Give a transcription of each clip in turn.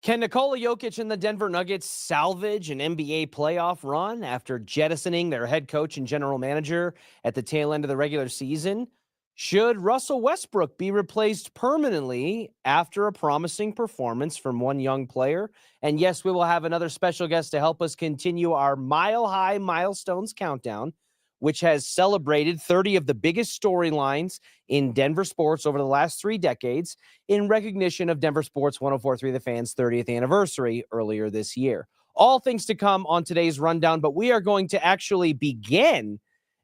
Can Nikola Jokic and the Denver Nuggets salvage an NBA playoff run after jettisoning their head coach and general manager at the tail end of the regular season? Should Russell Westbrook be replaced permanently after a promising performance from one young player? And yes, we will have another special guest to help us continue our Mile High Milestones countdown, which has celebrated 30 of the biggest storylines in Denver sports over the last 3 decades in recognition of DenverSports 104.3 The Fan's 30th anniversary earlier this year. All things to come on today's rundown, but we are going to actually begin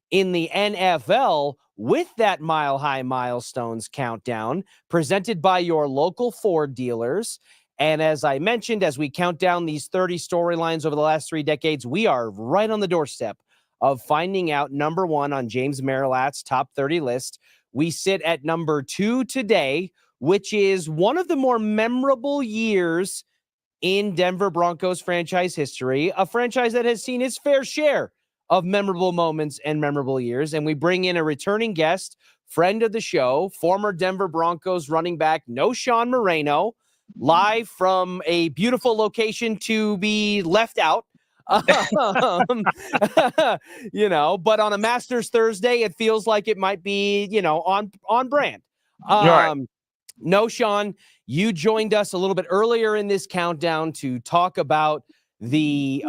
in the NFL with that Mile High Milestones countdown presented by your local Ford dealers. And as I mentioned, as we count down these 30 storylines over the last 3 decades, we are right on the doorstep of finding out number one on James Marilat's top 30 list. We sit at number 2 today, which is one of the more memorable years in Denver Broncos franchise history, a franchise that has seen its fair share of memorable moments and memorable years. And we bring in a returning guest, friend of the show, former Denver Broncos running back, Sean Moreno, live from a beautiful location to be left out. But on a Masters Thursday, it feels like it might be, on brand. Right. No, Sean, you joined us a little bit earlier in this countdown to talk about the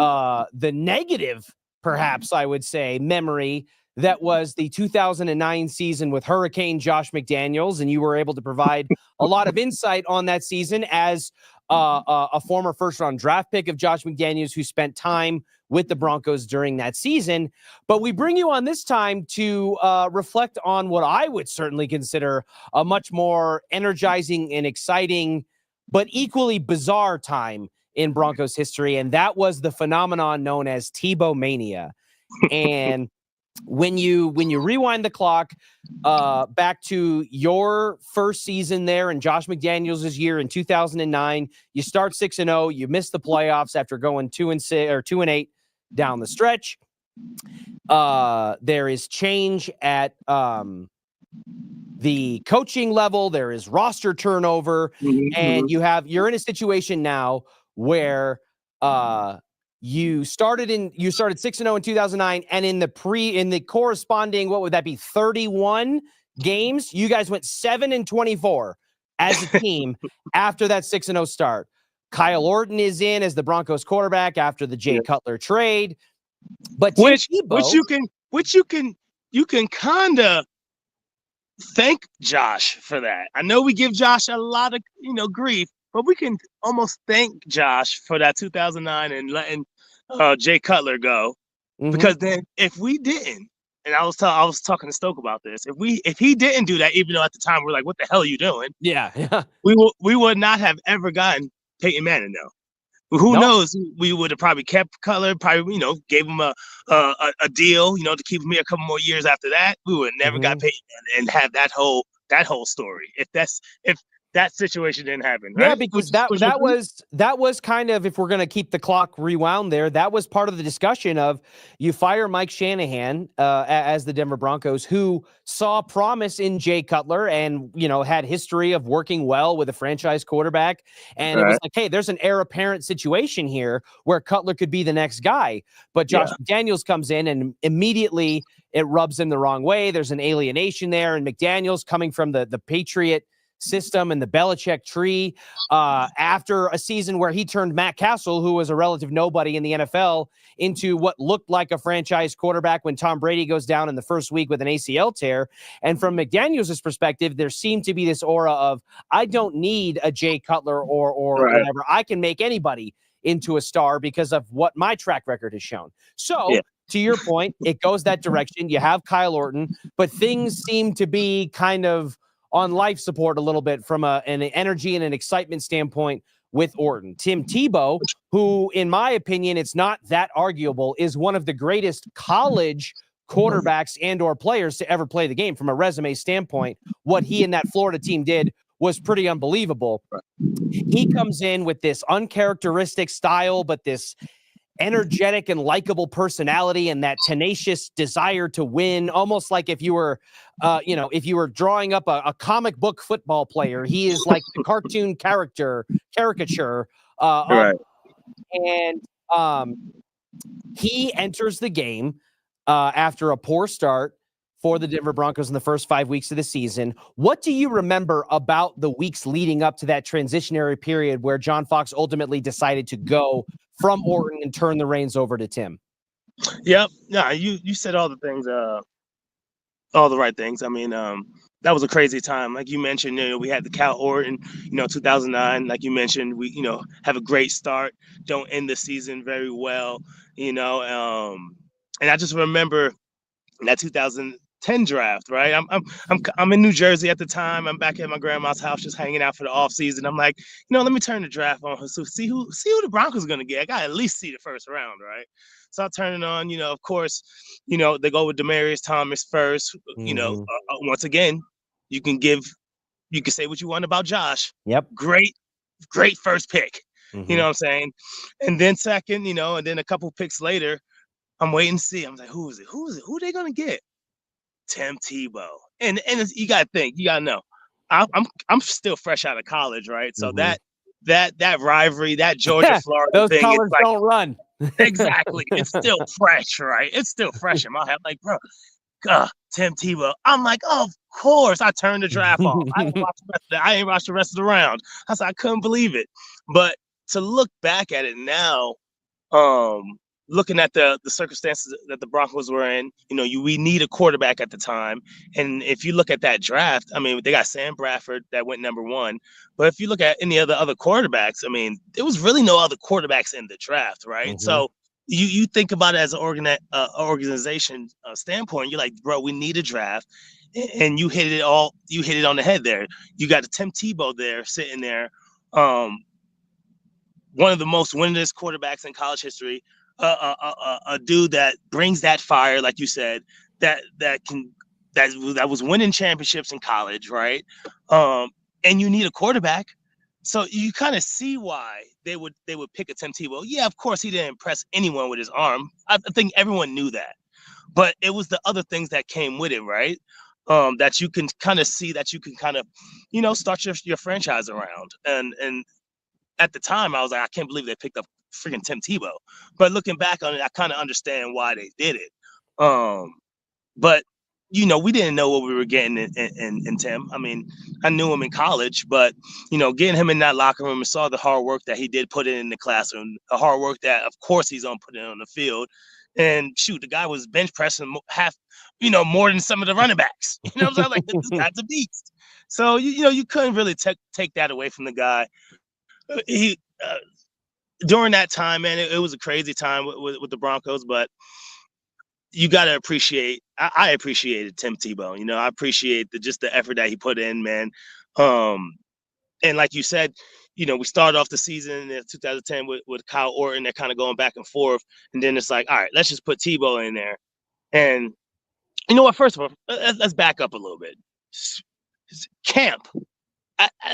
negative, perhaps I would say, memory that was the 2009 season with Hurricane Josh McDaniels, and you were able to provide a lot of insight on that season as a former first-round draft pick of Josh McDaniels who spent time with the Broncos during that season. But we bring you on this time to reflect on what I would certainly consider a much more energizing and exciting, but equally bizarre time in Broncos history, and that was the phenomenon known as Tebow Mania. And when you rewind the clock back to your first season there in Josh McDaniels' year in 2009, you start 6-0. You miss the playoffs after going 2-6 or 2-8 down the stretch. There is change at the coaching level. There is roster turnover, and you're in a situation now where you started 6-0 in 2009, and in the corresponding, what would that be, 31 games, you guys went 7-24 as a team after that 6-0 start. Kyle Orton is in as the Broncos quarterback after the Jay Cutler trade, but which you can kind of thank Josh for that. I know we give Josh a lot of grief, but we can almost thank Josh for that 2009 and letting Jay Cutler go, because then if we didn't, and I was talking to Stoke about this, if he didn't do that, even though at the time we're like, what the hell are you doing? Yeah. We would not have ever gotten Payton Manning though. Who knows? We would have probably kept Cutler, probably gave him a deal, to keep him here a couple more years after that. We would have never got Payton Manning and have that whole story. If that situation didn't happen, right? Yeah, because that was kind of, if we're going to keep the clock rewound there, that was part of the discussion of you fire Mike Shanahan as the Denver Broncos, who saw promise in Jay Cutler and, had history of working well with a franchise quarterback. And it was like, hey, there's an heir apparent situation here where Cutler could be the next guy. But Josh McDaniels comes in and immediately it rubs him the wrong way. There's an alienation there. And McDaniels, coming from the Patriot system and the Belichick tree, after a season where he turned Matt Castle, who was a relative nobody in the NFL, into what looked like a franchise quarterback when Tom Brady goes down in the first week with an ACL tear. And from McDaniels' perspective, there seemed to be this aura of, I don't need a Jay Cutler or whatever. I can make anybody into a star because of what my track record has shown. So to your point, it goes that direction. You have Kyle Orton, but things seem to be kind of on life support a little bit from an energy and an excitement standpoint with Orton. Tim Tebow, who, in my opinion, it's not that arguable, is one of the greatest college quarterbacks and or players to ever play the game. From a resume standpoint, what he and that Florida team did was pretty unbelievable. He comes in with this uncharacteristic style, but this energetic and likable personality and that tenacious desire to win, almost like if you were drawing up a comic book football player, he is like the cartoon caricature Right. And he enters the game after a poor start for the Denver Broncos in the first 5 weeks of the season. What do you remember about the weeks leading up to that transitionary period where John Fox ultimately decided to go from Orton and turn the reins over to Tim? Yep. No, you said all the things, all the right things. I mean, that was a crazy time. Like you mentioned, we had the Cal Orton, 2009. Like you mentioned, we, have a great start, don't end the season very well, and I just remember that 2010 draft, right? I'm in New Jersey at the time. I'm back at my grandma's house, just hanging out for the off season. I'm like, let me turn the draft on, so see who the Broncos are gonna get. I gotta at least see the first round, right? So I turn it on. Of course, they go with Demaryius Thomas first. Once again, you can say what you want about Josh. Yep. Great first pick. You know what I'm saying? And then second, and then a couple picks later, I'm waiting to see. I'm like, who is it? Who are they gonna get? Tim Tebow. And you gotta think, you gotta know. I'm still fresh out of college, right? So that rivalry, that Georgia Florida those thing, colors don't run. Exactly. It's still fresh, right? It's still fresh in my head. Like, bro, Tim Tebow. I'm like, oh, of course. I turned the draft off. I ain't watched the rest of the round. I said I couldn't believe it. But to look back at it now, looking at the circumstances that the Broncos were in, we need a quarterback at the time. And if you look at that draft, I mean, they got Sam Bradford that went number 1. But if you look at any other quarterbacks, I mean, there was really no other quarterbacks in the draft, right? So you think about it as an organization standpoint, you're like, bro, we need a draft. And you hit it on the head there. You got Tim Tebow there sitting there, one of the most winningest quarterbacks in college history. A dude that brings that fire, like you said, that was winning championships in college, right? And you need a quarterback, so you kind of see why they would pick a Tim Tebow. Yeah, of course he didn't impress anyone with his arm. I think everyone knew that, but it was the other things that came with it, right? That you can kind of see, that you can kind of, start your franchise around. And at the time, I was like, I can't believe they picked up freaking Tim Tebow. But looking back on it, I kind of understand why they did it. But we didn't know what we were getting in Tim. I mean, I knew him in college, but getting him in that locker room and saw the hard work that he did put in the classroom, the hard work that, of course, he's gonna put in on the field. And shoot, the guy was bench pressing more than some of the running backs. What I'm saying? Like, this guy's a beast. So you couldn't really take that away from the guy. He during that time, man, it was a crazy time with the Broncos, but you got to appreciate. I appreciated Tim Tebow. I appreciate just the effort that he put in, man. And like you said, we started off the season in 2010 with Kyle Orton. They're kind of going back and forth, and then it's like, all right, let's just put Tebow in there. And you know what? First of all, let's back up a little bit. Camp.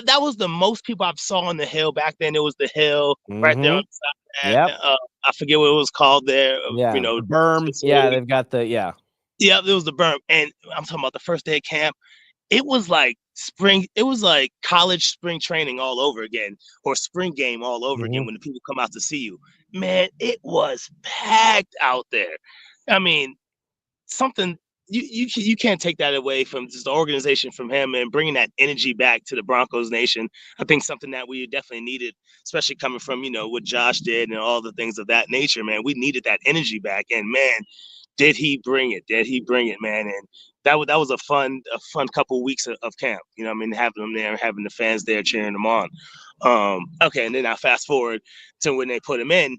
That was the most people I saw on the hill back then. It was the hill right there on the side. Yep. I forget what it was called there. Yeah, berm. Yeah, they've got the Yeah, it was the berm. And I'm talking about the first day of camp. It was like spring. It was like college spring training all over again, or spring game all over again when the people come out to see you. Man, it was packed out there. I mean, something. You can't take that away from just the organization, from him, and bringing that energy back to the Broncos nation. I think something that we definitely needed, especially coming from, what Josh did and all the things of that nature, man. We needed that energy back, and man, did he bring it? Did he bring it, man? And that was a fun couple weeks of camp. Having them there, having the fans there cheering them on. Okay, and then I fast forward to when they put him in.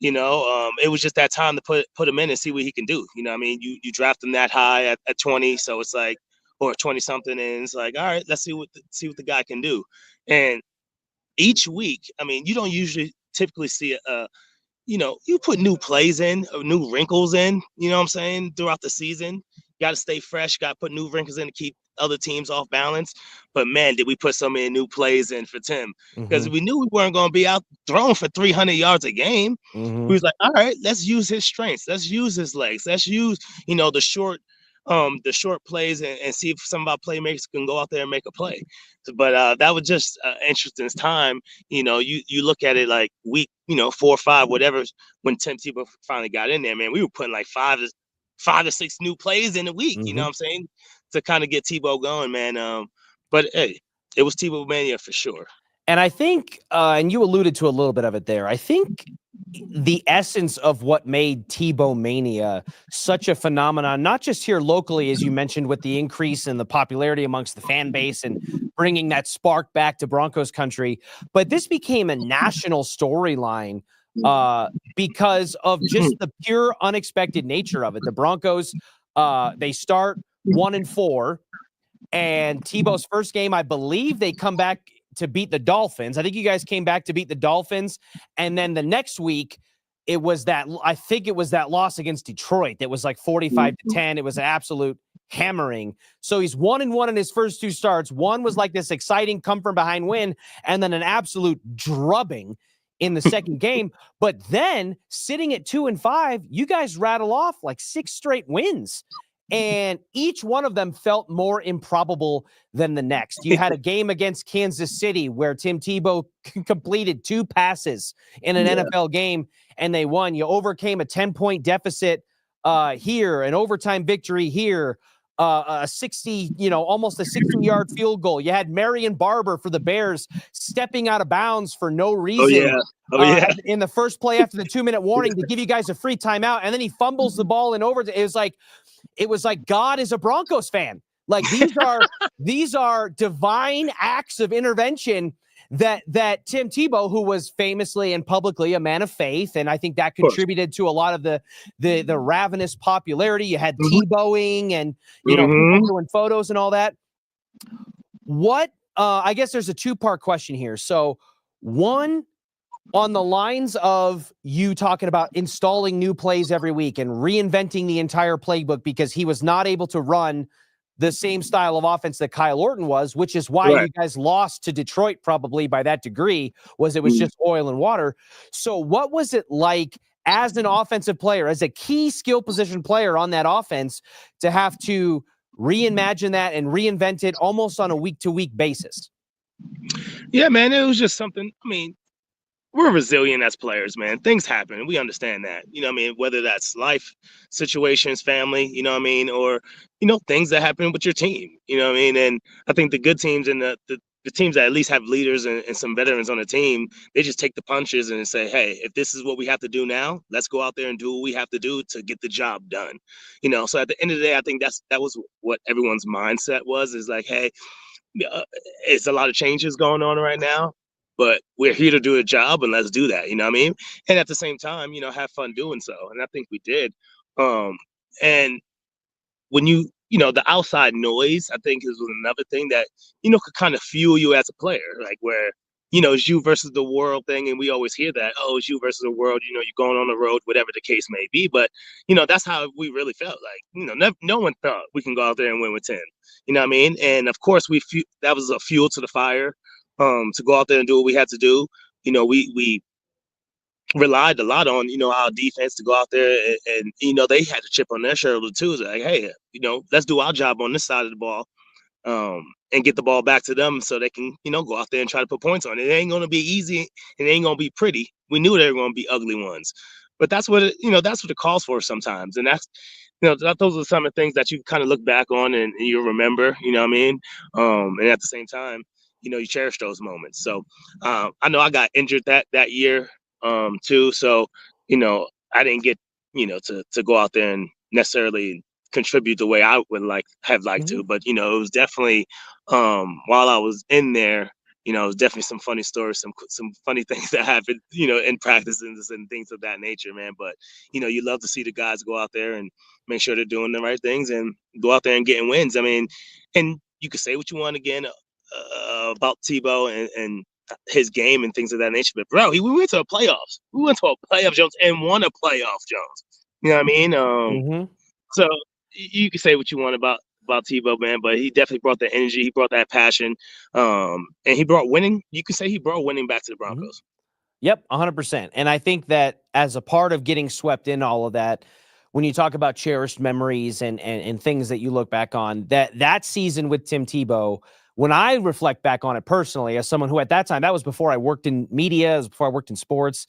It was just that time to put him in and see what he can do. You draft him that high at 20, so it's like, or 20 something, and it's like, all right, let's see what the guy can do. And each week, I mean, you don't typically see you put new plays in, or new wrinkles in, what I'm saying, throughout the season. You got to stay fresh, got to put new wrinkles in to keep other teams off balance. But man, did we put so many new plays in for Tim, because we knew we weren't going to be out throwing for 300 yards a game. We was like, all right, let's use his strengths. Let's use his legs. Let's use, the short the short plays and see if some of our playmakers can go out there and make a play. But that was just interesting time. You look at it like week, 4 or 5, whatever, when Tim Tebow finally got in there, man, we were putting like 5 to 6 new plays in a week, you know what I'm saying, to kind of get Tebow going, man. But hey, it was Tebow mania for sure. And I think, and you alluded to a little bit of it there, I think the essence of what made Tebow mania such a phenomenon, not just here locally, as you mentioned, with the increase in the popularity amongst the fan base and bringing that spark back to Broncos country, but this became a national storyline because of just the pure unexpected nature of it. The Broncos, they start 1-4, and Tebow's first game, I believe they come back to beat the Dolphins. I think you guys came back to beat the Dolphins. And then the next week, I think it was that loss against Detroit. That was like 45-10. It was an absolute hammering. So he's 1-1 in his first 2 starts. One was like this exciting come from behind win, and then an absolute drubbing in the second game. But then sitting at 2-5, you guys rattle off like 6 straight wins. And each one of them felt more improbable than the next. You had a game against Kansas City where Tim Tebow completed 2 passes in an NFL game, and they won. You overcame a 10-point deficit here, an overtime victory here, a 60, almost a 60-yard field goal. You had Marion Barber for the Bears stepping out of bounds for no reason. In the first play after the 2-minute warning to give you guys a free timeout, and then he fumbles the ball in overtime. It was like God is a Broncos fan. Like these are divine acts of intervention that Tim Tebow, who was famously and publicly a man of faith, and I think that contributed to a lot of the ravenous popularity. You had Tebowing and people doing photos and all that. What I guess there's a 2-part question here. So one, on the lines of you talking about installing new plays every week and reinventing the entire playbook because he was not able to run the same style of offense that Kyle Orton was, which is why you guys lost to Detroit probably by that degree, it was just oil and water. So what was it like as an offensive player, as a key skill position player on that offense, to have to reimagine that and reinvent it almost on a week-to-week basis? Yeah, man, it was just something. I mean, we're resilient as players, man. Things happen. We understand that, whether that's life situations, family, or, things that happen with your team, and I think the good teams and the teams that at least have leaders and some veterans on the team, they just take the punches and say, hey, if this is what we have to do now, let's go out there and do what we have to do to get the job done. So at the end of the day, I think that was what everyone's mindset was, is like, hey, it's a lot of changes going on right now, but we're here to do a job, and let's do that, And at the same time, have fun doing so. And I think we did. And when the outside noise, I think is another thing that, could kind of fuel you as a player, like where, it's you versus the world thing. And we always hear that, oh, it's you versus the world, you're going on the road, whatever the case may be. But, that's how we really felt. Like, no one thought we can go out there and win with 10, And of course, that was a fuel to the fire. To go out there and do what we had to do. We relied a lot on, our defense to go out there and they had a chip on their shoulder too. It's like, hey, let's do our job on this side of the ball, and get the ball back to them so they can, go out there and try to put points on it. It ain't going to be easy, and it ain't going to be pretty. We knew they were going to be ugly ones, but that's what that's what it calls for sometimes. And that's, those are some of the things that you kind of look back on and you remember, and at the same time, you cherish those moments. So I know I got injured that year too. So, I didn't get, to go out there and necessarily contribute the way I would have liked to. But, it was definitely while I was in there, it was definitely some funny stories, some funny things that happened, in practices and things of that nature, man. But, you love to see the guys go out there and make sure they're doing the right things and go out there and getting wins. I mean, and you could say what you want again about Tebow and his game and things of that nature, but bro, we went to a playoffs. We went to a playoff, Jones, and won a playoff, Jones. You know what I mean? So you can say what you want about Tebow, man, but he definitely brought that energy. He brought that passion, and he brought winning. You can say he brought winning back to the Broncos. Yep, 100%. And I think that as a part of getting swept in all of that, when you talk about cherished memories and things that you look back on, that season with Tim Tebow, when I reflect back on it personally, as someone who at that time, that was before I worked in media, it was before I worked in sports,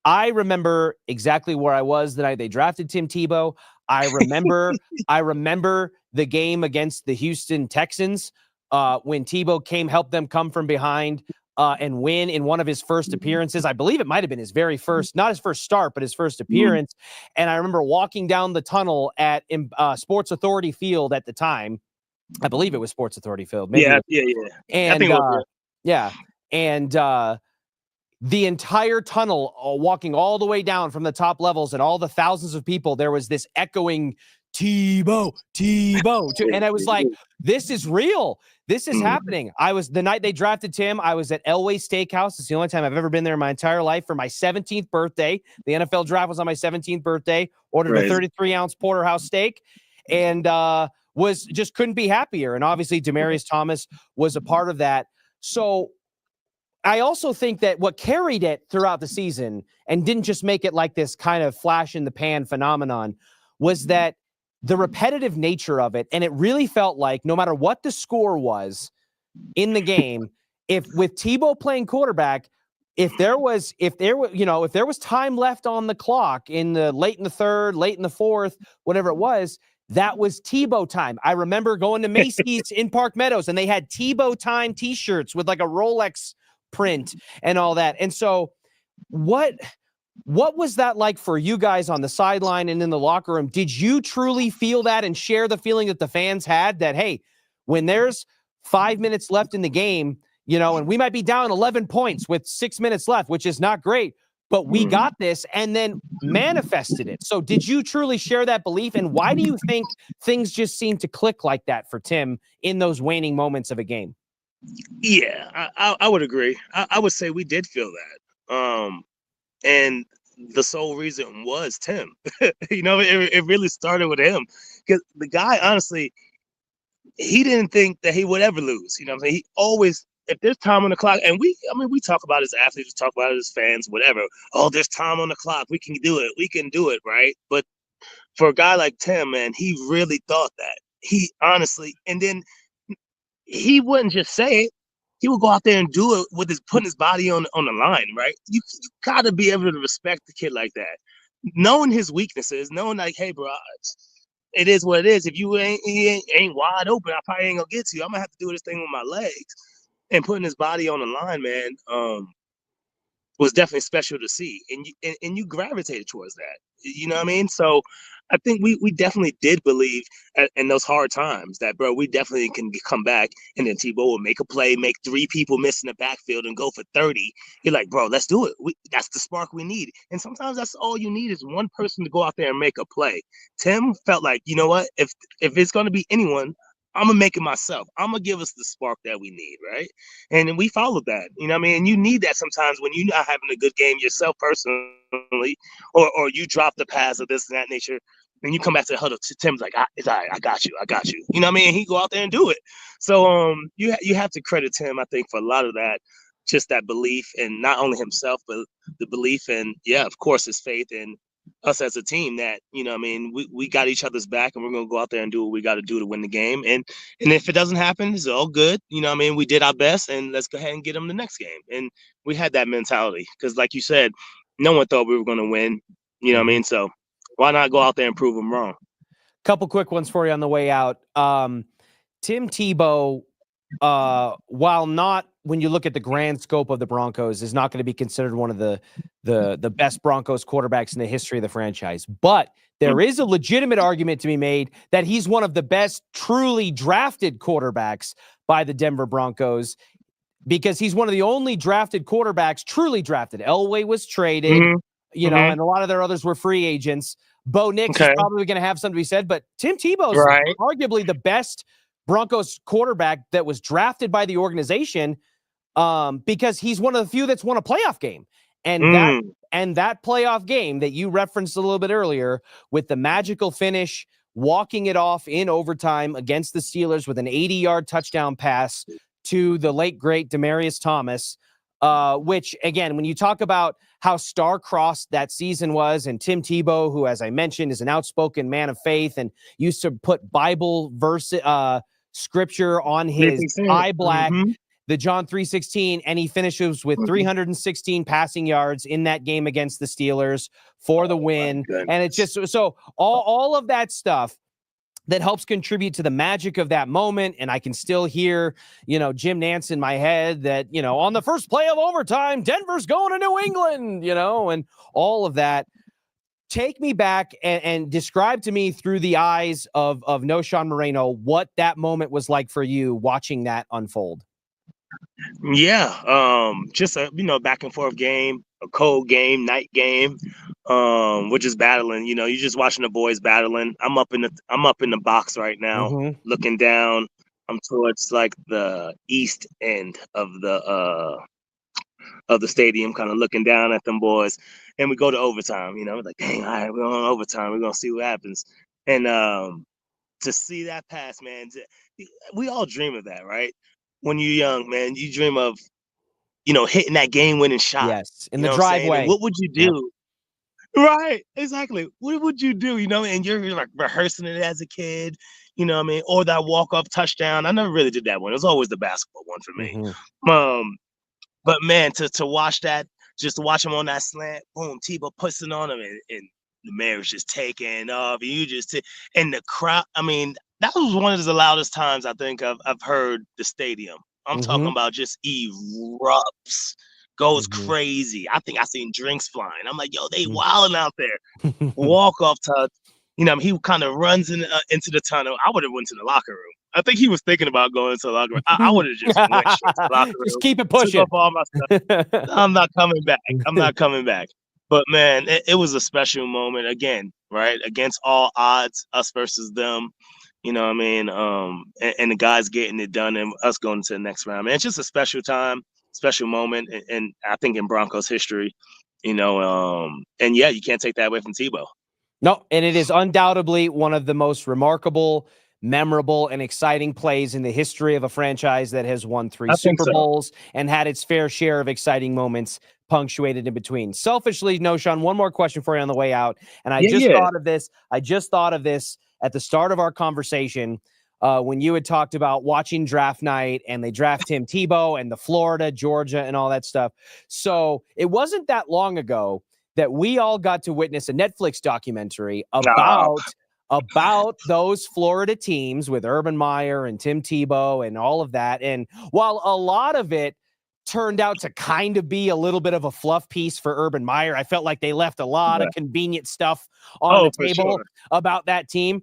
I remember exactly where I was the night they drafted Tim Tebow. I remember the game against the Houston Texans when Tebow helped them come from behind and win in one of his first appearances. I believe it might have been his very first, not his first start, but his first appearance. And I remember walking down the tunnel at Sports Authority Field at the time. I believe it was Sports Authority Field. Maybe yeah. And I think it was, yeah. And the entire tunnel, walking all the way down from the top levels and all the thousands of people, there was this echoing Tebow. And I was like, this is real. This is happening. The night they drafted Tim, I was at Elway Steakhouse. It's the only time I've ever been there in my entire life for my 17th birthday. The NFL draft was on my 17th birthday. Ordered a 33-ounce porterhouse steak and couldn't be happier. And obviously Demaryius Thomas was a part of that. So I also think that what carried it throughout the season and didn't just make it like this kind of flash in the pan phenomenon was that the repetitive nature of it. And it really felt like no matter what the score was in the game, if with Tebow playing quarterback, if there was time left on the clock in the late in the third, late in the fourth, whatever it was, that was Tebow time. I remember going to Macy's in Park Meadows and they had Tebow time t-shirts with like a Rolex print and all that. And so what was that like for you guys on the sideline and in the locker room? Did you truly feel that and share the feeling that the fans had that, hey, when there's 5 minutes left in the game, and we might be down 11 points with 6 minutes left, which is not great, but we got this, and then manifested it. So did you truly share that belief? And why do you think things just seem to click like that for Tim in those waning moments of a game? Yeah, I would agree. I would say we did feel that. And the sole reason was Tim. It really started with him. Because the guy, honestly, he didn't think that he would ever lose. You know what I'm saying? He always, if there's time on the clock, and we talk about it as athletes, we talk about it as fans, whatever. Oh, there's time on the clock. We can do it. We can do it, right? But for a guy like Tim, man, he really thought that. He honestly, and then he wouldn't just say it. He would go out there and do it with putting his body on the line, right? You gotta be able to respect the kid like that, knowing his weaknesses, knowing like, hey, bro, it is what it is. If he ain't wide open, I probably ain't gonna get to you. I'm gonna have to do this thing with my legs, and putting his body on the line, man, was definitely special to see, and you gravitated towards that. You know what I mean? So I think we definitely did believe in those hard times that, bro, we definitely can come back, and then Tebow will make a play, make 3 people miss in the backfield and go for 30. You're like, bro, let's do it. That's the spark we need. And sometimes that's all you need is one person to go out there and make a play. Tim felt like, you know what? If it's going to be anyone, I'm going to make it myself. I'm going to give us the spark that we need, right? And we followed that. You know what I mean? And you need that sometimes when you're not having a good game yourself personally, or you drop the pass of this and that nature, and you come back to the huddle. Tim's like, it's all right, I got you. You know what I mean? He go out there and do it. So you have to credit Tim, I think, for a lot of that, just that belief, and not only himself, but the belief, and of course, his faith in us as a team that, you know what I mean, we got each other's back, and we're going to go out there and do what we got to do to win the game. And if it doesn't happen, it's all good. You know what I mean? We did our best, and let's go ahead and get them the next game. And we had that mentality because, like you said, no one thought we were going to win. You know what I mean? So why not go out there and prove them wrong? Couple quick ones for you on the way out. Tim Tebow, while not, when you look at the grand scope of the Broncos, is not going to be considered one of the best Broncos quarterbacks in the history of the franchise. But there is a legitimate argument to be made that he's one of the best truly drafted quarterbacks by the Denver Broncos, because he's one of the only drafted quarterbacks truly drafted. Elway was traded, and a lot of their others were free agents. Bo Nix is probably going to have something to be said, but Tim Tebow is arguably the best Broncos quarterback that was drafted by the organization, because he's one of the few that's won a playoff game. And that playoff game that you referenced a little bit earlier, with the magical finish, walking it off in overtime against the Steelers with an 80-yard touchdown pass to the late, great Demaryius Thomas, which, again, when you talk about how star-crossed that season was, and Tim Tebow, who, as I mentioned, is an outspoken man of faith and used to put Bible verse, scripture on his eye black, the John 3:16, and he finishes with 316 passing yards in that game against the Steelers for the win. And it's just so all of that stuff that helps contribute to the magic of that moment. And I can still hear, Jim Nantz in my head that, on the first play of overtime, Denver's going to New England, and all of that. Take me back and describe to me through the eyes of Noshan Moreno what that moment was like for you watching that unfold. Yeah, just a back and forth game, a cold game, night game. We're just battling. You're just watching the boys battling. I'm up in the box right now, looking down. I'm towards like the east end of the stadium, kind of looking down at them boys. And we go to overtime. Like, dang, all right, we're on overtime. We're gonna see what happens. And to see that pass, man, we all dream of that, right? When you're young, man, you dream of, hitting that game-winning shot. Yes, in the driveway. And what would you do? Yep. Right, exactly. What would you do? And you're like rehearsing it as a kid. Or that walk-off touchdown. I never really did that one. It was always the basketball one for me. But man, to watch that, just to watch him on that slant, boom, Tebow puts it on him, and the mayor's just taking off. And the crowd. I mean, that was one of the loudest times I think I've heard the stadium. I'm talking about just erupts, goes crazy. I think I seen drinks flying. I'm like, yo, they wilding out there. Walk off touch. He kind of runs into the tunnel. I would have went to the locker room. I think he was thinking about going to the locker room. I would have just went straight to the locker room. Just keep it pushing. Took off all my stuff. I'm not coming back. But man, it was a special moment again, right? Against all odds, us versus them. And the guys getting it done and us going to the next round. Man, it's just a special time, special moment, and I think in Broncos history, and yeah, you can't take that away from Tebow. No, and it is undoubtedly one of the most remarkable, memorable, and exciting plays in the history of a franchise that has won 3 Super Bowls and had its fair share of exciting moments punctuated in between. Selfishly, Noshan, one more question for you on the way out. And I just thought of this at the start of our conversation when you had talked about watching draft night and they draft Tim Tebow and the Florida, Georgia, and all that stuff. So it wasn't that long ago that we all got to witness a Netflix documentary about those Florida teams with Urban Meyer and Tim Tebow and all of that. And while a lot of it turned out to kind of be a little bit of a fluff piece for Urban Meyer, I felt like they left a lot of convenient stuff on the table about that team.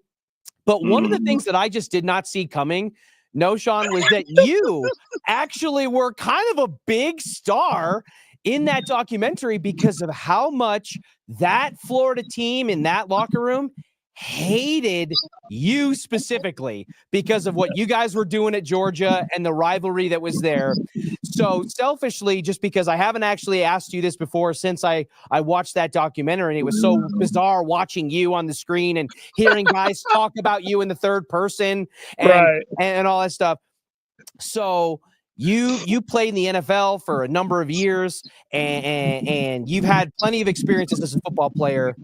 But one of the things that I just did not see coming, Noshan, was that you actually were kind of a big star in that documentary because of how much that Florida team in that locker room hated you specifically because of what you guys were doing at Georgia and the rivalry that was there. So selfishly, just because I haven't actually asked you this before since I watched that documentary, and it was so bizarre watching you on the screen and hearing guys talk about you in the third person and all that stuff. So you played in the NFL for a number of years and you've had plenty of experiences as a football player.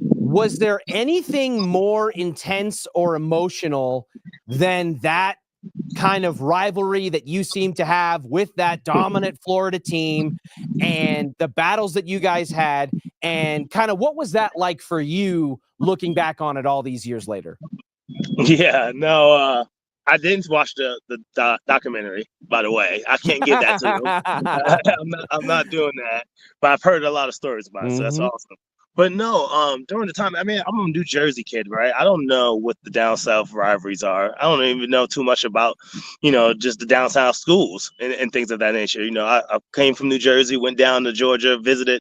Was there anything more intense or emotional than that kind of rivalry that you seem to have with that dominant Florida team and the battles that you guys had? And kind of what was that like for you looking back on it all these years later? Yeah, no, I didn't watch the documentary, by the way. I can't give that to them. I'm not doing that. But I've heard a lot of stories about it, so that's awesome. But no, during the time, I'm a New Jersey kid, right? I don't know what the down south rivalries are. I don't even know too much about, just the down south schools and things of that nature. I came from New Jersey, went down to Georgia, visited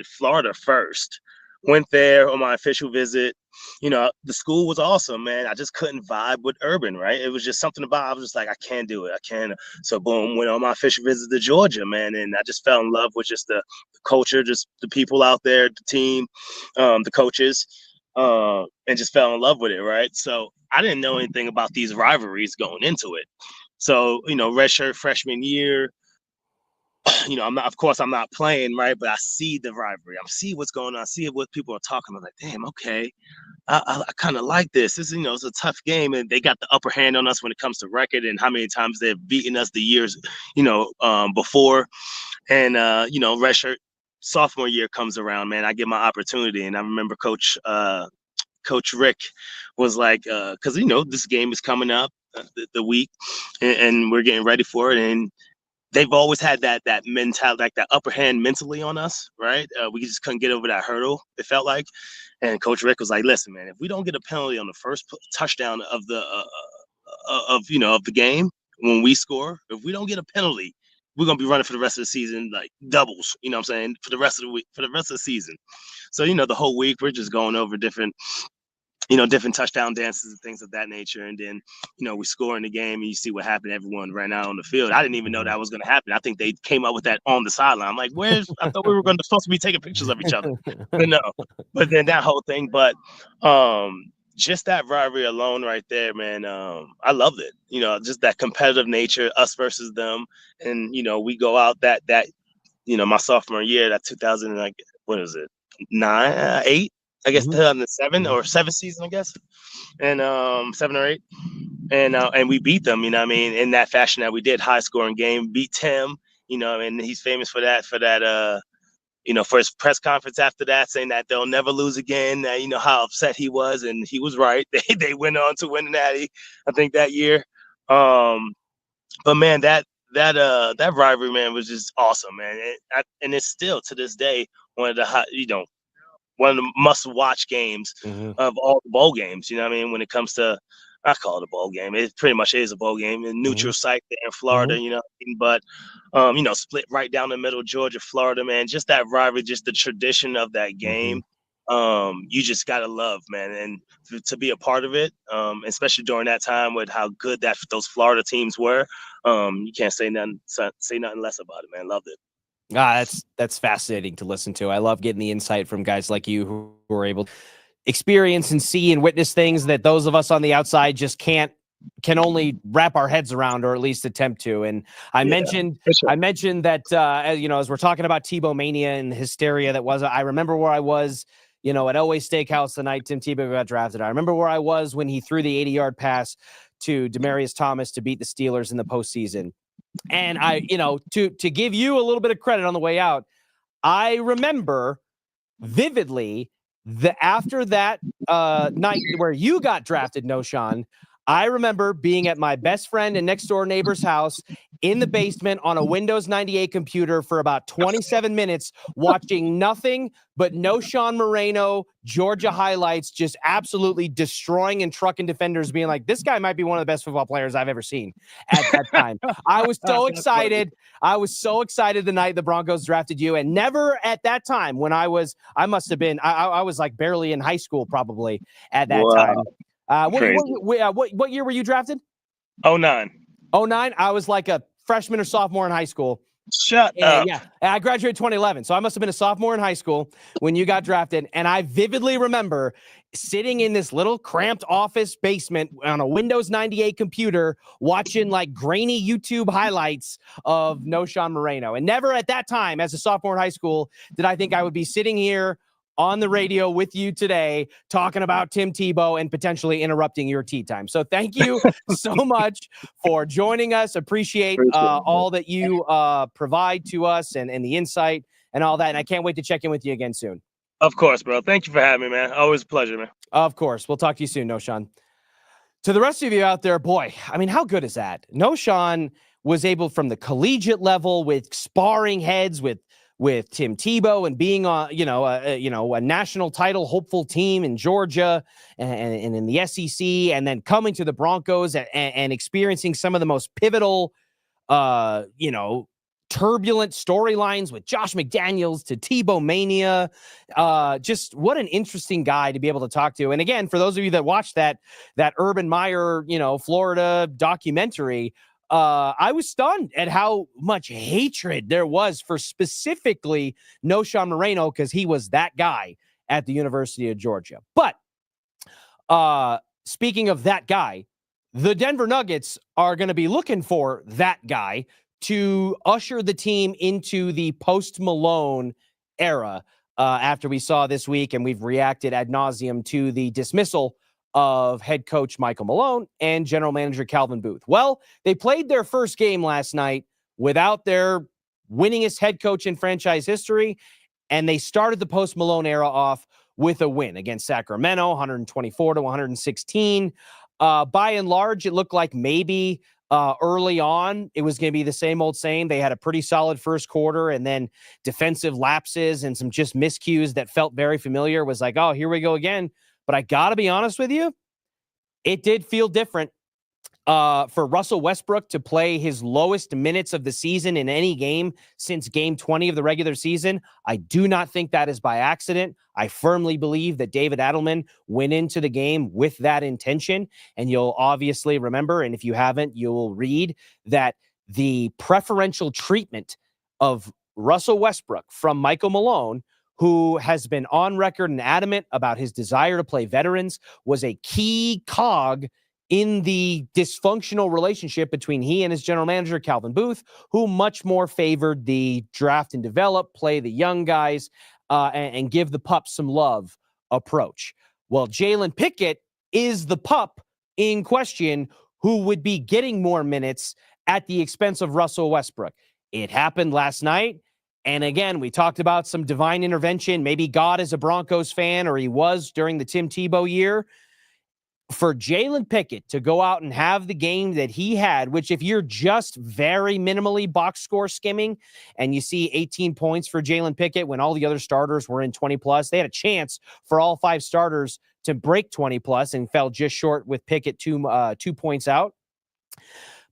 Florida first. Went there on my official visit. The school was awesome, man. I just couldn't vibe with Urban, right? It was just something about, I was just like, I can't do it. I can't. So boom, went on my official visit to Georgia, man. And I just fell in love with just the culture, just the people out there, the team, the coaches, and just fell in love with it, right? So I didn't know anything about these rivalries going into it. So, redshirt freshman year, of course, I'm not playing, right? But I see the rivalry. I see what's going on. I see what people are talking about. Like, damn, okay. I kind of like this. This is, it's a tough game, and they got the upper hand on us when it comes to record and how many times they've beaten us the years, before. And, redshirt sophomore year comes around, man. I get my opportunity. And I remember Coach Rick was like, because, this game is coming up the week, and we're getting ready for it. And they've always had that mentality, like that upper hand mentally on us, right? We just couldn't get over that hurdle, it felt like. And Coach Rick was like, "Listen, man, if we don't get a penalty on the first touchdown of the of the game when we score, if we don't get a penalty, we're gonna be running for the rest of the season like doubles. You know what I'm saying? For the rest of the week, for the rest of the season. So the whole week we're just going over different touchdown dances and things of that nature. And then, we score in the game and you see what happened. Everyone ran out on the field. I didn't even know that was going to happen. I think they came up with that on the sideline. I'm like, I thought we were supposed to be taking pictures of each other. But no, but then that whole thing. But just that rivalry alone right there, man, I loved it. Just that competitive nature, us versus them. And, we go out that my sophomore year, that 2000, like, what is it, 8? I guess 2007 or 7th season, I guess, and 7 or 8, and we beat them. In that fashion that we did, high scoring game, beat Tim. And he's famous for that. For his press conference after that, saying that they'll never lose again. How upset he was, and he was right. They went on to win the Natty, I think, that year. But man, that rivalry, man, was just awesome, man. And it's still to this day one of the one of the must-watch games of all the bowl games. When it comes to, I call it a bowl game. It pretty much is a bowl game. A neutral site there in Florida, but, split right down the middle, Georgia, Florida, man. Just that rivalry, just the tradition of that game. You just got to love, man. And to be a part of it, especially during that time with how good those Florida teams were, you can't say nothing less about it, man. Loved it. That's fascinating to listen to. I love getting the insight from guys like you who are able to experience and see and witness things that those of us on the outside just can only wrap our heads around, or at least attempt to. And I mentioned that, as we're talking about Tebow mania and the hysteria that was, I remember where I was, at Elway Steakhouse the night Tim Tebow got drafted. I remember where I was when he threw the 80-yard pass to Demaryius Thomas to beat the Steelers in the postseason. And I, to give you a little bit of credit on the way out, I remember vividly after that night where you got drafted, Noshan, I remember being at my best friend and next door neighbor's house in the basement on a Windows 98 computer for about 27 minutes, watching nothing but Noshan Moreno, Georgia highlights, just absolutely destroying and trucking defenders, being like, this guy might be one of the best football players I've ever seen at that time. I was so excited. I was so excited the night the Broncos drafted you. And never at that time when I was like barely in high school probably at that time. What year were you drafted? 09. 09? I was like a freshman or sophomore in high school. Shut up. Yeah, I graduated 2011, so I must have been a sophomore in high school when you got drafted. And I vividly remember sitting in this little cramped office basement on a Windows 98 computer watching like grainy YouTube highlights of Noshan Moreno. And never at that time, as a sophomore in high school, did I think I would be sitting here on the radio with you today talking about Tim Tebow and potentially interrupting your tea time. So thank you so much for joining us. Appreciate all that you provide to us and the insight and all that. And I can't wait to check in with you again soon. Of course, bro. Thank you for having me, man. Always a pleasure, man. Of course. We'll talk to you soon, Noshan. To the rest of you out there, boy, I mean, how good is that? Noshan was able, from the collegiate level, with sparring heads with Tim Tebow and being on, a national title hopeful team in Georgia and in the SEC, and then coming to the Broncos and experiencing some of the most pivotal, turbulent storylines with Josh McDaniels to Tebow mania. Just what an interesting guy to be able to talk to. And again, for those of you that watched that Urban Meyer, Florida documentary, I was stunned at how much hatred there was for specifically Noshan Moreno, because he was that guy at the University of Georgia. But speaking of that guy, the Denver Nuggets are going to be looking for that guy to usher the team into the post-Malone era after we saw this week, and we've reacted ad nauseum to the dismissal of head coach Michael Malone and general manager Calvin Booth. Well, they played their first game last night without their winningest head coach in franchise history, and they started the post-Malone era off with a win against Sacramento, 124-116. By and large, it looked like maybe early on it was going to be the same old same. They had a pretty solid first quarter, and then defensive lapses and some just miscues that felt very familiar. Was like, oh, here we go again. But I got to be honest with you, it did feel different for Russell Westbrook to play his lowest minutes of the season in any game since game 20 of the regular season. I do not think that is by accident. I firmly believe that David Adelman went into the game with that intention. And you'll obviously remember, and if you haven't, you'll read that the preferential treatment of Russell Westbrook from Michael Malone, who has been on record and adamant about his desire to play veterans, was a key cog in the dysfunctional relationship between he and his general manager, Calvin Booth, who much more favored the draft and develop, play the young guys, and give the pup some love approach. Well, Jalen Pickett is the pup in question who would be getting more minutes at the expense of Russell Westbrook. It happened last night. And again, we talked about some divine intervention. Maybe God is a Broncos fan, or he was during the Tim Tebow year. For Jalen Pickett to go out and have the game that he had, which if you're just very minimally box score skimming and you see 18 points for Jalen Pickett when all the other starters were in 20 plus, they had a chance for all 5 starters to break 20 plus and fell just short with Pickett 2 points out.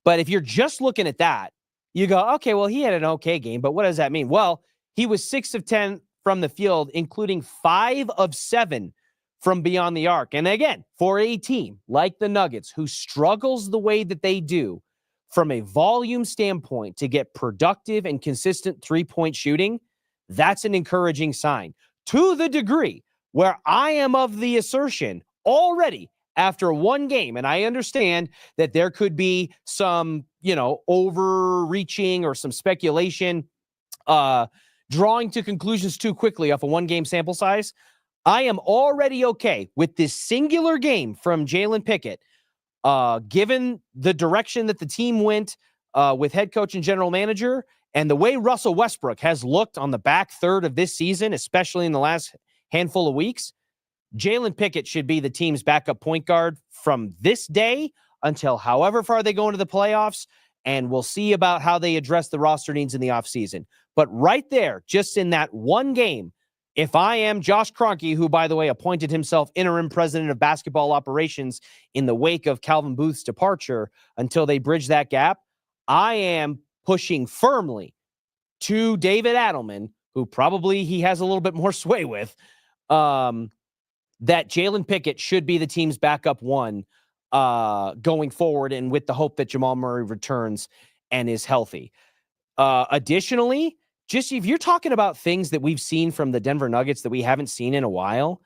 But if you're just looking at that, you go, okay, well, he had an okay game, but what does that mean? Well, he was 6 of 10 from the field, including 5 of 7 from beyond the arc. And again, for a team like the Nuggets, who struggles the way that they do from a volume standpoint to get productive and consistent three-point shooting, that's an encouraging sign. To the degree where I am of the assertion already after one game, and I understand that there could be some, overreaching or some speculation, drawing to conclusions too quickly off a one-game sample size. I am already okay with this singular game from Jalen Pickett, given the direction that the team went with head coach and general manager, and the way Russell Westbrook has looked on the back third of this season, especially in the last handful of weeks. Jalen Pickett should be the team's backup point guard from this day until however far they go into the playoffs, and we'll see about how they address the roster needs in the offseason. But right there, just in that one game, if I am Josh Kroenke, who, by the way, appointed himself interim president of basketball operations in the wake of Calvin Booth's departure until they bridge that gap, I am pushing firmly to David Adelman, who probably he has a little bit more sway with, that Jalen Pickett should be the team's backup one going forward, and with the hope that Jamal Murray returns and is healthy. Additionally, just if you're talking about things that we've seen from the Denver Nuggets that we haven't seen in a while,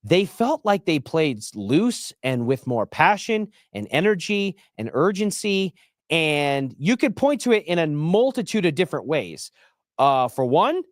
they felt like they played loose and with more passion and energy and urgency. And you could point to it in a multitude of different ways. For one,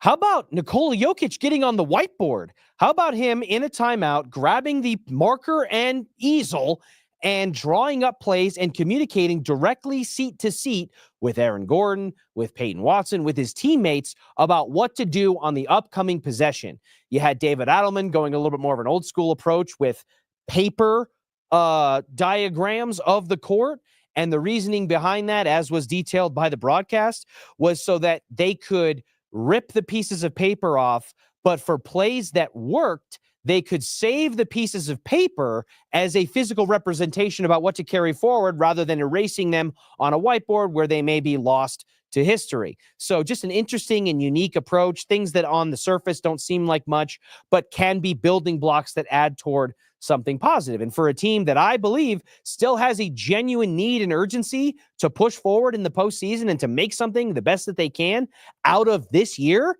how about Nikola Jokic getting on the whiteboard? How about him in a timeout, grabbing the marker and easel and drawing up plays and communicating directly seat to seat with Aaron Gordon, with Payton Watson, with his teammates about what to do on the upcoming possession. You had David Adelman going a little bit more of an old school approach with paper diagrams of the court. And the reasoning behind that, as was detailed by the broadcast, was so that they could rip the pieces of paper off, but for plays that worked, they could save the pieces of paper as a physical representation about what to carry forward rather than erasing them on a whiteboard where they may be lost to history. So just an interesting and unique approach, things that on the surface don't seem like much, but can be building blocks that add toward something positive. And for a team that I believe still has a genuine need and urgency to push forward in the postseason and to make something the best that they can out of this year,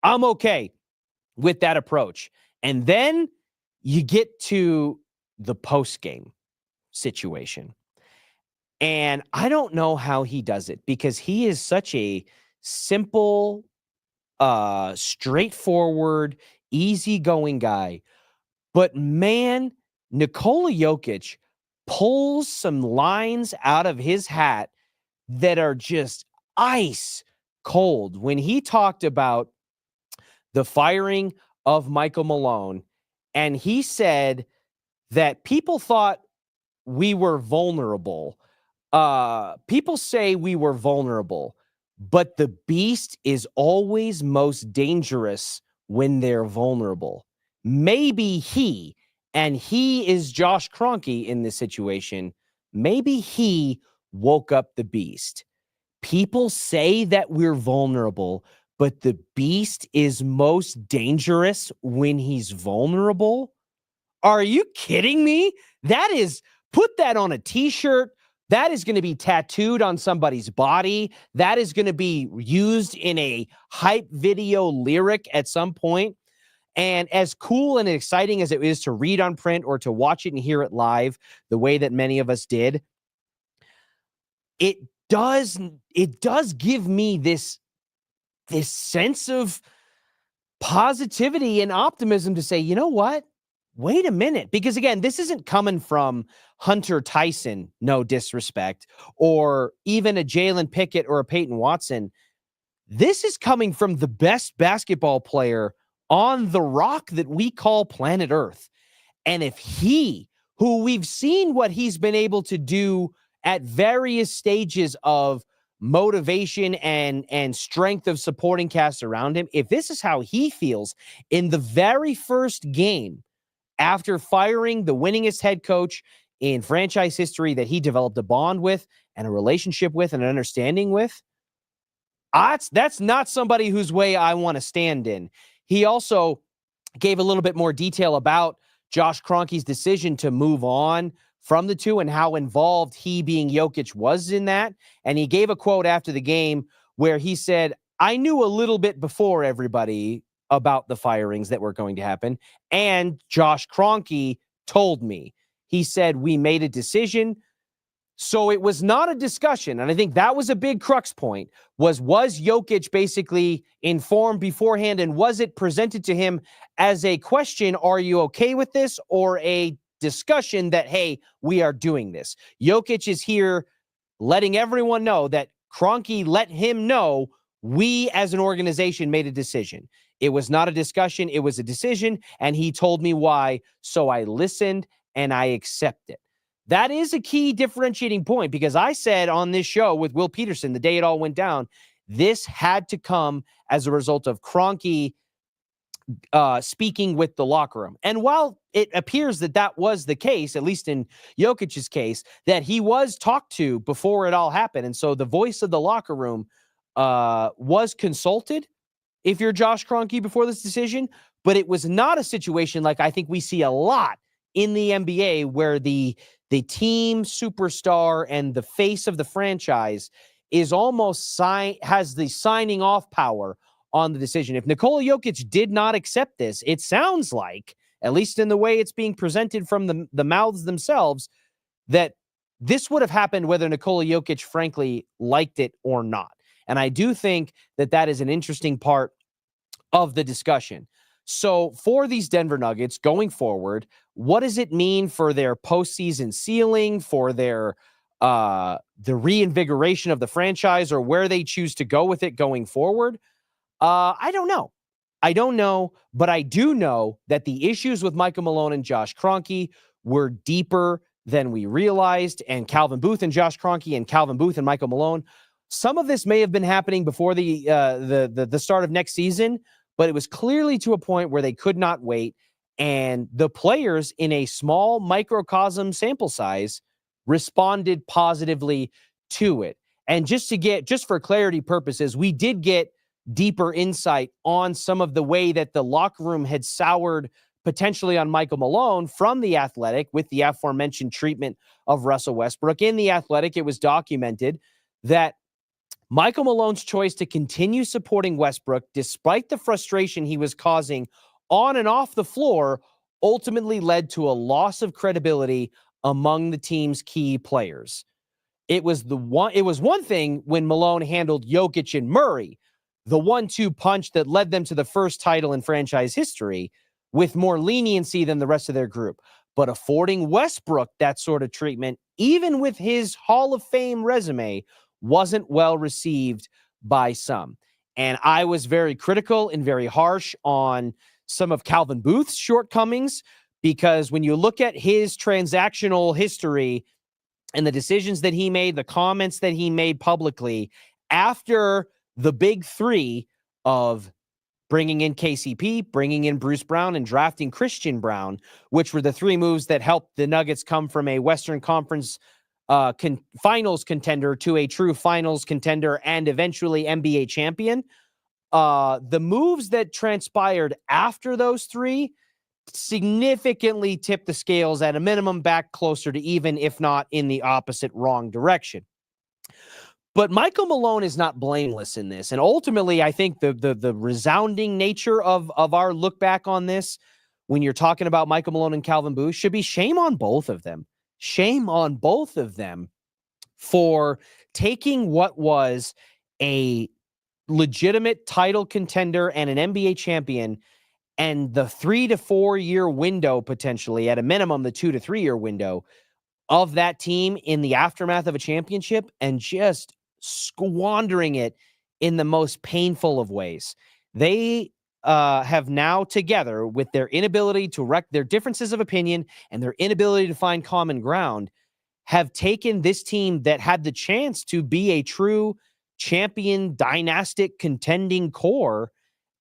I'm okay with that approach. And then you get to the post-game situation. And I don't know how he does it because he is such a simple, straightforward, easygoing guy. But man, Nikola Jokic pulls some lines out of his hat that are just ice cold. When he talked about the firing of Michael Malone, and he said that people thought we were vulnerable. People say we were vulnerable, but the beast is always most dangerous when they're vulnerable. Maybe and he is Josh Kroenke in this situation, maybe he woke up the beast. People say that we're vulnerable, but the beast is most dangerous when he's vulnerable. Are you kidding me? Put that on a t-shirt. That is going to be tattooed on somebody's body. That is going to be used in a hype video lyric at some point. And as cool and exciting as it is to read on print or to watch it and hear it live, the way that many of us did, it does give me this sense of positivity and optimism to say, you know what? Wait a minute. Because again, this isn't coming from Hunter Tyson, no disrespect, or even a Jalen Pickett or a Payton Watson. This is coming from the best basketball player on the rock that we call planet Earth. And if he, who we've seen what he's been able to do at various stages of motivation and strength of supporting cast around him, if this is how he feels in the very first game after firing the winningest head coach in franchise history that he developed a bond with and a relationship with and an understanding with, that's not somebody whose way I want to stand in. He also gave a little bit more detail about Josh Kroenke's decision to move on from the two and how involved he, being Jokic, was in that. And he gave a quote after the game where he said, I knew a little bit before everybody about the firings that were going to happen. And Josh Kroenke told me. He said, we made a decision. So it was not a discussion. And I think that was a big crux point, was Jokic basically informed beforehand, and was it presented to him as a question, are you okay with this, or a discussion that, hey, we are doing this? Jokic is here letting everyone know that Kroenke let him know we as an organization made a decision. It was not a discussion. It was a decision. And he told me why. So I listened and I accept it. That is a key differentiating point, because I said on this show with Will Peterson the day it all went down, this had to come as a result of Kroenke speaking with the locker room. And while it appears that that was the case, at least in Jokic's case, that he was talked to before it all happened. And so the voice of the locker room was consulted, if you're Josh Kroenke, before this decision. But it was not a situation like I think we see a lot in the NBA, where the team superstar and the face of the franchise is almost has the signing off power on the decision. If Nikola Jokic did not accept this, it sounds like, at least in the way it's being presented from the mouths themselves, that this would have happened whether Nikola Jokic frankly liked it or not. And I do think that that is an interesting part of the discussion. So for these Denver Nuggets going forward, what does it mean for their postseason ceiling, for their the reinvigoration of the franchise, or where they choose to go with it going forward? I don't know. But I do know that the issues with Michael Malone and Josh Kroenke were deeper than we realized, and Calvin Booth and Josh Kroenke, and Calvin Booth and Michael Malone. Some of this may have been happening before the start of next season, but it was clearly to a point where they could not wait. And the players, in a small microcosm sample size, responded positively to it. And just for clarity purposes, we did get deeper insight on some of the way that the locker room had soured potentially on Michael Malone from The Athletic, with the aforementioned treatment of Russell Westbrook. In The Athletic, it was documented that Michael Malone's choice to continue supporting Westbrook, despite the frustration he was causing on and off the floor, ultimately led to a loss of credibility among the team's key players. It was one thing when Malone handled Jokic and Murray, the 1-2 punch that led them to the first title in franchise history with more leniency than the rest of their group. But affording Westbrook that sort of treatment, even with his Hall of Fame resume, wasn't well received by some. And I was very critical and very harsh on some of Calvin Booth's shortcomings, because when you look at his transactional history and the decisions that he made, the comments that he made publicly after the big three of bringing in KCP, bringing in Bruce Brown, and drafting Christian Brown, which were the three moves that helped the Nuggets come from a Western Conference finals contender to a true finals contender and eventually NBA champion. The moves that transpired after those three significantly tipped the scales at a minimum back closer to even, if not in the opposite wrong direction. But Michael Malone is not blameless in this. And ultimately, I think the resounding nature of our look back on this, when you're talking about Michael Malone and Calvin Booth, should be shame on both of them. Shame on both of them for taking what was a legitimate title contender and an NBA champion and the 3 to 4 year window, potentially at a minimum, the 2 to 3 year window of that team in the aftermath of a championship, and just squandering it in the most painful of ways. They have now, together with their inability to their differences of opinion and their inability to find common ground, have taken this team that had the chance to be a true champion, dynastic, contending core,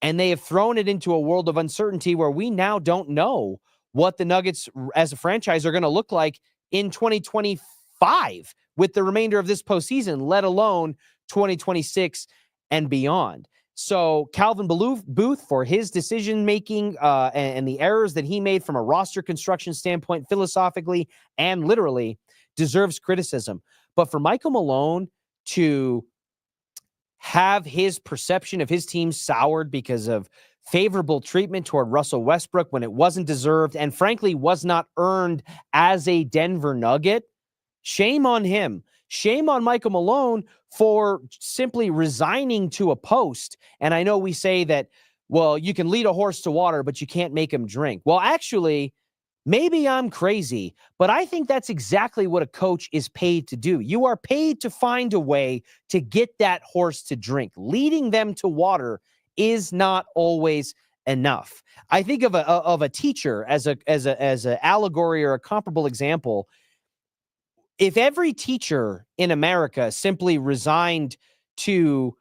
and they have thrown it into a world of uncertainty where we now don't know what the Nuggets as a franchise are going to look like in 2025 with the remainder of this postseason, let alone 2026 and beyond. So Calvin Booth, for his decision-making and the errors that he made from a roster construction standpoint, philosophically and literally, deserves criticism. But for Michael Malone to have his perception of his team soured because of favorable treatment toward Russell Westbrook when it wasn't deserved and frankly was not earned as a Denver Nugget, shame on him. Shame on Michael Malone for simply resigning to a post. And I know we say that, well, you can lead a horse to water, but you can't make him drink. Well, actually, maybe I'm crazy, but I think that's exactly what a coach is paid to do. You are paid to find a way to get that horse to drink. Leading them to water is not always enough. I think of a teacher as an allegory or a comparable example. If every teacher in America simply resigned to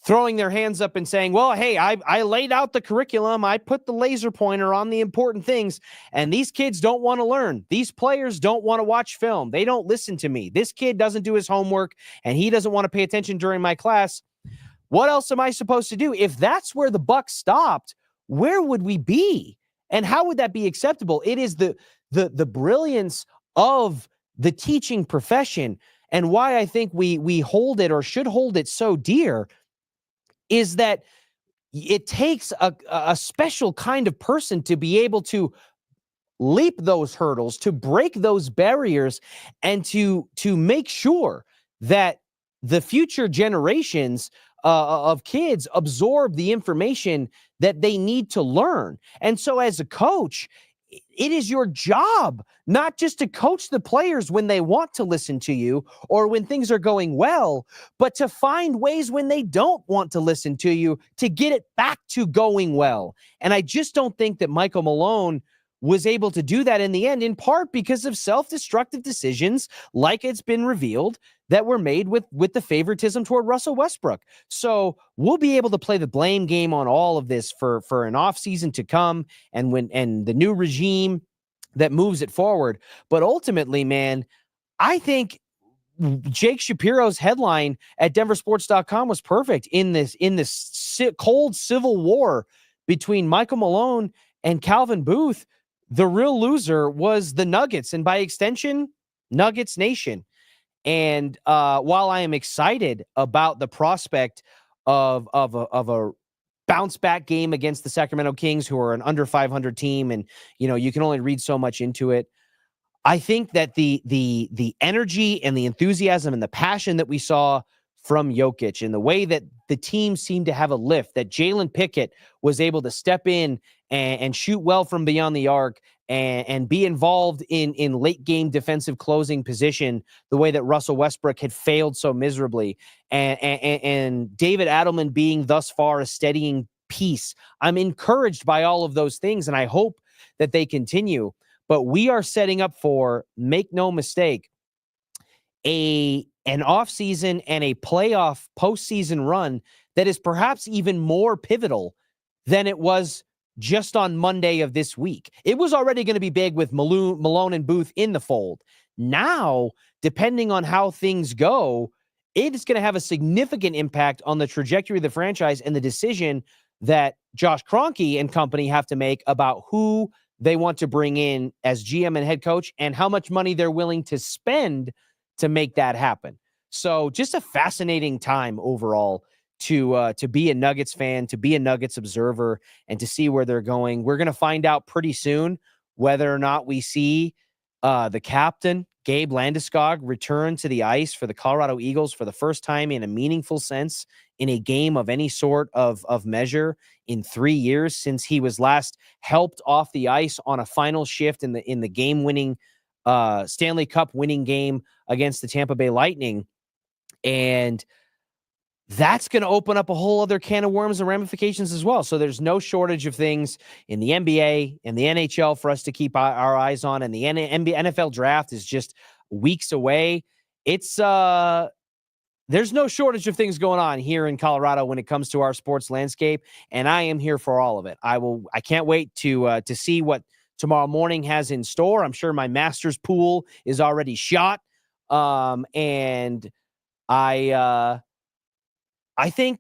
throwing their hands up and saying, well, hey, I laid out the curriculum, I put the laser pointer on the important things, and these kids don't want to learn. These players don't want to watch film. They don't listen to me. This kid doesn't do his homework, and he doesn't want to pay attention during my class. What else am I supposed to do? If that's where the buck stopped, where would we be? And how would that be acceptable? It is the brilliance of the teaching profession, and why I think we hold it or should hold it so dear is that it takes a special kind of person to be able to leap those hurdles, to break those barriers, and to make sure that the future generations of kids absorb the information that they need to learn. And so as a coach, it is your job not just to coach the players when they want to listen to you or when things are going well, but to find ways when they don't want to listen to you to get it back to going well. And I just don't think that Michael Malone was able to do that in the end, in part because of self-destructive decisions, like it's been revealed, that were made with the favoritism toward Russell Westbrook. So we'll be able to play the blame game on all of this for an offseason to come and the new regime that moves it forward. But ultimately, man, I think Jake Shapiro's headline at DenverSports.com was perfect in this cold civil war between Michael Malone and Calvin Booth. The real loser was the Nuggets, and by extension, Nuggets Nation. And while I am excited about the prospect of a bounce back game against the Sacramento Kings, who are an under 500 team, and you can only read so much into it, I think that the energy and the enthusiasm and the passion that we saw from Jokic and the way that the team seemed to have a lift, that Jalen Pickett was able to step in and shoot well from beyond the arc and be involved in late game defensive closing position, the way that Russell Westbrook had failed so miserably, and David Adelman being thus far a steadying piece. I'm encouraged by all of those things, and I hope that they continue. But we are setting up for, make no mistake, an offseason and a playoff postseason run that is perhaps even more pivotal than it was just on Monday of this week. It was already going to be big with Malone and Booth in the fold. Now, depending on how things go, it is going to have a significant impact on the trajectory of the franchise and the decision that Josh Kroenke and company have to make about who they want to bring in as GM and head coach and how much money they're willing to spend to make that happen. So just a fascinating time overall to be a Nuggets fan, to be a Nuggets observer, and to see where they're going. We're going to find out pretty soon whether or not we see the captain, Gabe Landeskog, return to the ice for the Colorado Eagles for the first time in a meaningful sense in a game of any sort of measure in 3 years since he was last helped off the ice on a final shift in the game-winning Stanley Cup winning game against the Tampa Bay Lightning. And that's going to open up a whole other can of worms and ramifications as well. So there's no shortage of things in the NBA and the NHL for us to keep our eyes on. And the NFL draft is just weeks away. It's there's no shortage of things going on here in Colorado when it comes to our sports landscape, and I am here for all of it. I can't wait to see what tomorrow morning has in store. I'm sure my Masters pool is already shot, and I think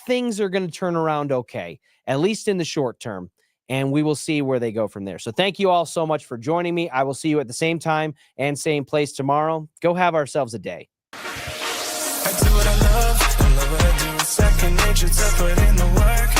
things are going to turn around okay, at least in the short term, and we will see where they go from there. So thank you all so much for joining me. I will see you at the same time and same place tomorrow. Go have ourselves a day. I do what I love what I do. Second nature to put in the work.